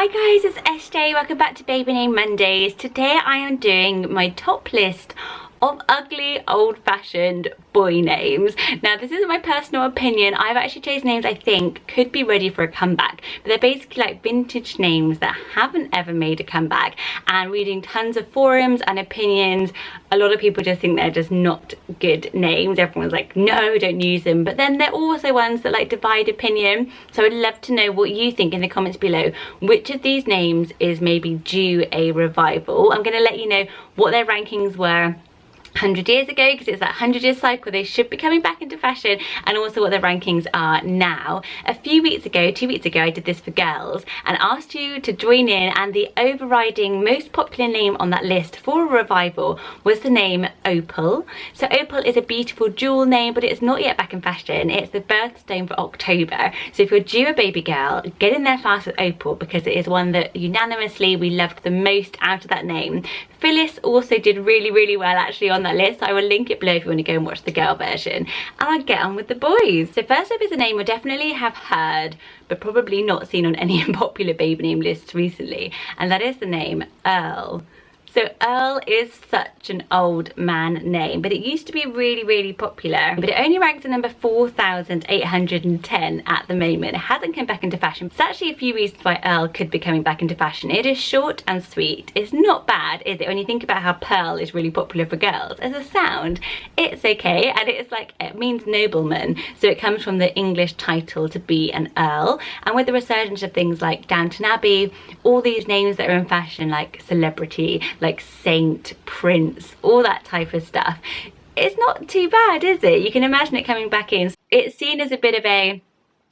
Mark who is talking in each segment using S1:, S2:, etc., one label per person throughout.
S1: Hi guys, it's SJ. Welcome back to Baby Name Mondays. Today I am doing my top list of ugly old-fashioned boy names. Now this isn't my personal opinion. I've actually chosen names I think could be ready for a comeback, but they're basically like vintage names that haven't ever made a comeback. And reading tons of forums and opinions, a lot of people just think they're just not good names. Everyone's like, no, don't use them. But then there are also ones that like divide opinion. So I'd love to know what you think in the comments below. Which of these names is maybe due a revival? I'm going to let you know what their rankings were 100 years ago, because it's that 100-year cycle. They should be coming back into fashion, and also what their rankings are now. A few weeks ago, 2 weeks ago, I did this for girls and asked you to join in, and the overriding most popular name on that list for a revival was the name Opal. So Opal is a beautiful jewel name, but it's not yet back in fashion. It's the birthstone for October. So if you're due a baby girl, get in there fast with Opal, because it is one that unanimously we loved the most out of that name. Phyllis also did really well actually on that list. I will link it below if you want to go and watch the girl version. And I'll get on with the boys. So first up is a name we definitely have heard, but probably not seen on any popular baby name lists recently, and that is the name Earl. So Earl is such an old man name, but it used to be really popular, but it only ranks at number 4,810 at the moment. It hasn't come back into fashion. There's actually a few reasons why Earl could be coming back into fashion. It is short and sweet. It's not bad, is it? When you think about how Pearl is really popular for girls, as a sound, it's okay, and it's like, it means nobleman. So it comes from the English title to be an Earl. And with the resurgence of things like Downton Abbey, all these names that are in fashion, like celebrity, like saint, prince, all that type of stuff, it's not too bad, is it? You can imagine it coming back in. It's seen as a bit of a,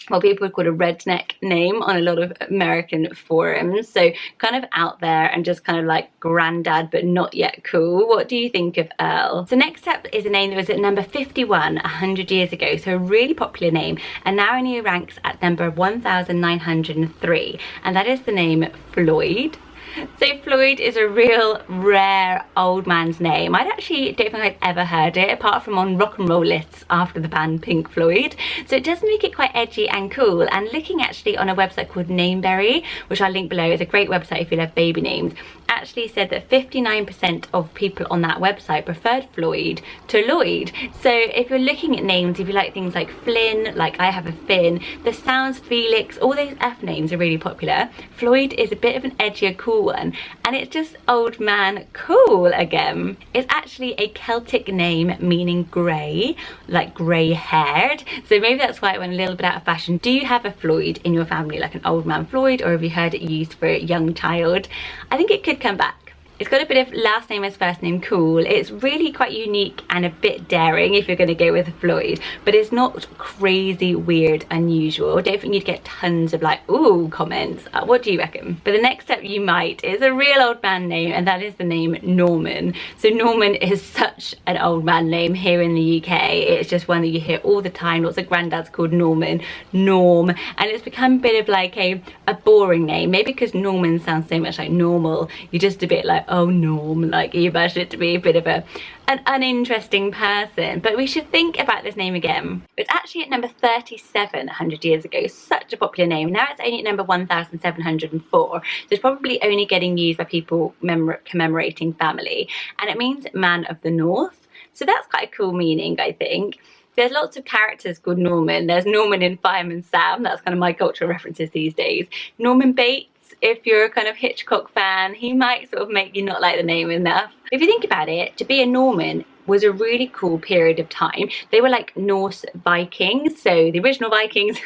S1: what people would call a redneck name on a lot of American forums, so kind of out there and just kind of like granddad but not yet cool. What do you think of Earl? So next up is a name that was at number 51 100 years ago, so a really popular name, and now only ranks at number 1903, and that is the name Floyd. So Floyd is a real rare old man's name. I actually don't think I'd ever heard it, apart from on rock and roll lists after the band Pink Floyd. So it does make it quite edgy and cool. And looking actually on a website called Nameberry, which I'll link below, is a great website if you love baby names, actually said that 59% of people on that website preferred Floyd to Lloyd. So if you're looking at names, if you like things like Flynn, like I have a Finn, the sounds Felix, all those F names are really popular. Floyd is a bit of an edgier, cool one, and it's just old man cool again. It's actually a Celtic name meaning grey, like grey haired, so maybe that's why it went a little bit out of fashion. Do you have a Floyd in your family, like an old man Floyd, or have you heard it used for a young child? I think it could come back. It's got a bit of last name as first name cool. It's really quite unique and a bit daring if you're going to go with Floyd, but it's not crazy, weird, unusual. I don't think you'd get tons of like, ooh, comments. What do you reckon? But the next step you might is a real old man name, and that is the name Norman. So Norman is such an old man name here in the UK. It's just one that you hear all the time. Lots of granddads called Norman, Norm, and it's become a bit of like a boring name. Maybe because Norman sounds so much like normal. You're just a bit like, oh Norm, like you imagine it to be a bit of an uninteresting person. But we should think about this name again. It's actually at number 37 100 years ago. Such a popular name. Now it's only at number 1704, so it's probably only getting used by people commemorating family, and it means man of the north. So that's quite a cool meaning, I think. There's lots of characters called Norman. There's Norman in Fireman Sam. That's kind of my cultural references these days. Norman Bates, if you're a kind of Hitchcock fan, he might sort of make you not like the name enough. If you think about it, to be a Norman was a really cool period of time. They were like Norse Vikings. So the original Vikings,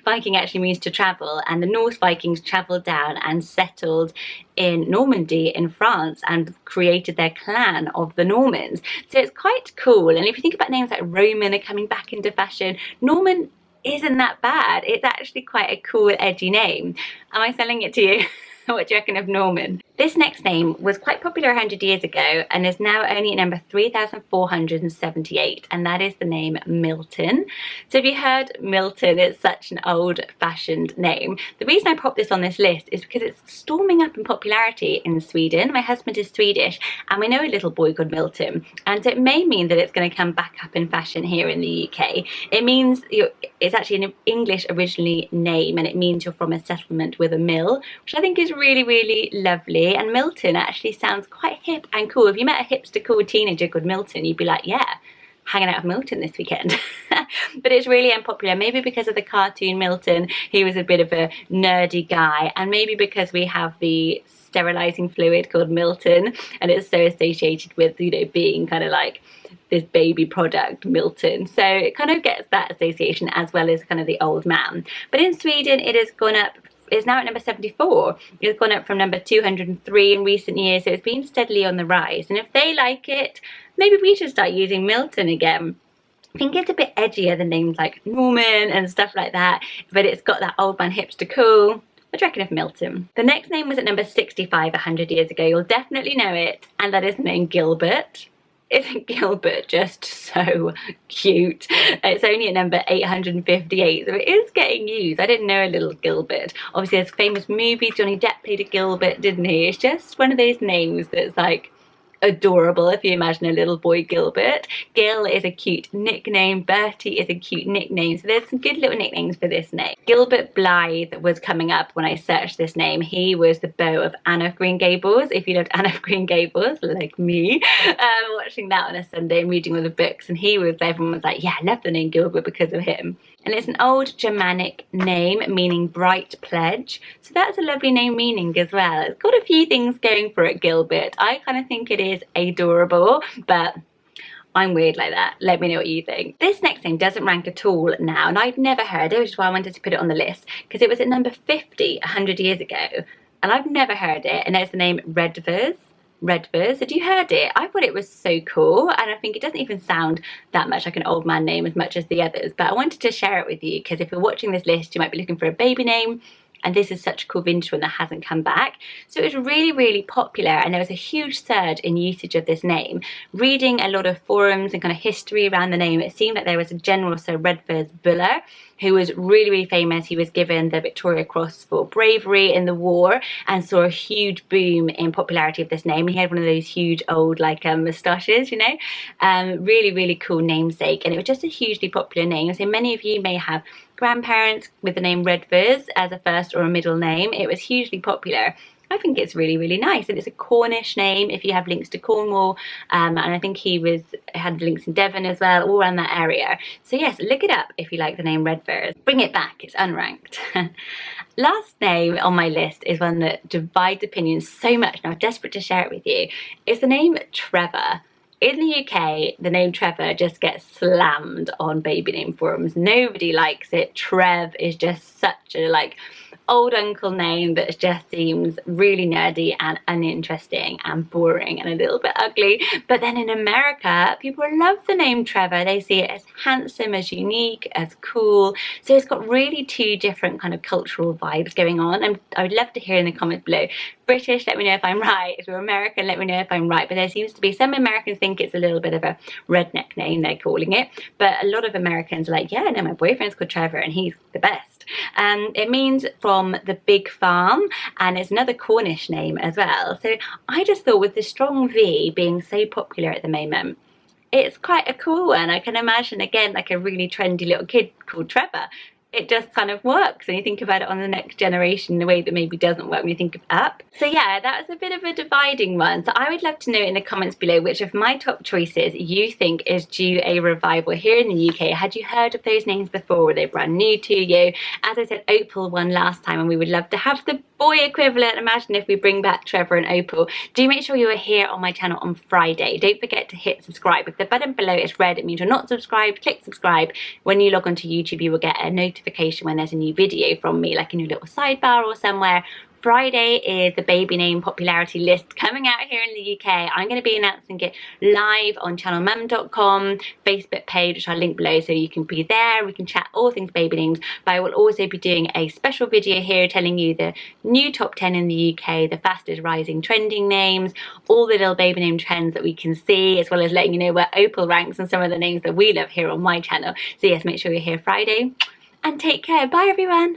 S1: Viking actually means to travel, and the Norse Vikings traveled down and settled in Normandy in France and created their clan of the Normans. So it's quite cool. And if you think about names like Roman are coming back into fashion, Norman isn't that bad. It's actually quite a cool, edgy name. Am I selling it to you? What do you reckon of Norman? This next name was quite popular 100 years ago and is now only at number 3,478, and that is the name Milton. So have you heard Milton? It's such an old-fashioned name. The reason I popped this on this list is because it's storming up in popularity in Sweden. My husband is Swedish and we know a little boy called Milton, and so it may mean that it's going to come back up in fashion here in the UK. It means it's actually an English originally name, and it means you're from a settlement with a mill, which I think is really, really lovely. And Milton actually sounds quite hip and cool. If you met a hipster cool teenager called Milton, you'd be like, yeah, hanging out with Milton this weekend. But it's really unpopular, maybe because of the cartoon Milton. He was a bit of a nerdy guy, and maybe because we have the sterilizing fluid called Milton and it's so associated with, you know, being kind of like this baby product, Milton. So it kind of gets that association as well as kind of the old man. But in Sweden it has gone up. It's now at number 74. It's gone up from number 203 in recent years, so it's been steadily on the rise. And if they like it, maybe we should start using Milton again. I think it's a bit edgier than names like Norman and stuff like that, but it's got that old man hipster cool. What do you reckon of Milton? The next name was at number 65 100 years ago. You'll definitely know it, and that is the name Gilbert. Isn't Gilbert just so cute? It's only at number 858, so it is getting used. I didn't know a little Gilbert. Obviously there's famous movies, Johnny Depp played a Gilbert, didn't he? It's just one of those names that's like adorable if you imagine a little boy Gilbert. Gil is a cute nickname, Bertie is a cute nickname, so there's some good little nicknames for this name. Gilbert Blythe was coming up when I searched this name. He was the beau of Anne of Green Gables. If you loved Anne of Green Gables, like me, watching that on a Sunday and reading all the books, and everyone was like, yeah, I love the name Gilbert because of him. And it's an old Germanic name meaning bright pledge, so that's a lovely name meaning as well. It's got a few things going for it, Gilbert. I kind of think it is adorable, but I'm weird like that. Let me know what you think. This next name doesn't rank at all now, and I'd never heard it, which is why I wanted to put it on the list, because it was at number 50 100 years ago, and I've never heard it, and it's the name Redford. Had you heard it? I thought it was so cool, and I think it doesn't even sound that much like an old man name as much as the others, but I wanted to share it with you because if you're watching this list you might be looking for a baby name, and this is such a cool vintage one that hasn't come back. So it was really, really popular, and there was a huge surge in usage of this name. Reading a lot of forums and kind of history around the name, it seemed like there was a General Sir Redford's Buller who was really, really famous. He was given the Victoria Cross for bravery in the war and saw a huge boom in popularity of this name. He had one of those huge old like moustaches, you know. Really, really cool namesake, and it was just a hugely popular name. So many of you may have grandparents with the name Redfords as a first or a middle name. It was hugely popular. I think it's really, really nice, and it's a Cornish name if you have links to Cornwall, and I think he had links in Devon as well, all around that area. So yes, look it up if you like the name Redford. Bring it back, it's unranked. Last name on my list is one that divides opinions so much, and I'm desperate to share it with you. It's the name Trevor. In the UK, the name Trevor just gets slammed on baby name forums. Nobody likes it. Trev is just such a like old uncle name that just seems really nerdy and uninteresting and boring and a little bit ugly. But then in America, people love the name Trevor. They see it as handsome, as unique, as cool. So it's got really two different kind of cultural vibes going on, and I would love to hear in the comments below. British, let me know if I'm right. If you're American, let me know if I'm right. But there seems to be some Americans think it's a little bit of a redneck name, they're calling it, but a lot of Americans are like, yeah, no, my boyfriend's called Trevor and he's the best. It means from the big farm, and it's another Cornish name as well. So I just thought with the strong V being so popular at the moment, it's quite a cool one. I can imagine again like a really trendy little kid called Trevor. It just kind of works when you think about it on the next generation in a way that maybe doesn't work when you think of up. So yeah, that was a bit of a dividing one. So I would love to know in the comments below which of my top choices you think is due a revival here in the UK. Had you heard of those names before? Were they brand new to you? As I said, Opal won last time, and we would love to have the boy equivalent. Imagine if we bring back Trevor and Opal. Do make sure you are here on my channel on Friday. Don't forget to hit subscribe. If the button below is red, it means you're not subscribed. Click subscribe. When you log onto YouTube, you will get a notification when there's a new video from me, like in your little sidebar or somewhere. Friday is the baby name popularity list coming out here in the UK. I'm going to be announcing it live on channelmum.com Facebook page, which I'll link below, so you can be there. We can chat all things baby names, but I will also be doing a special video here telling you the new top 10 in the UK, the fastest rising trending names, all the little baby name trends that we can see, as well as letting you know where Opal ranks and some of the names that we love here on my channel. So yes, make sure you're here Friday, and take care. Bye everyone.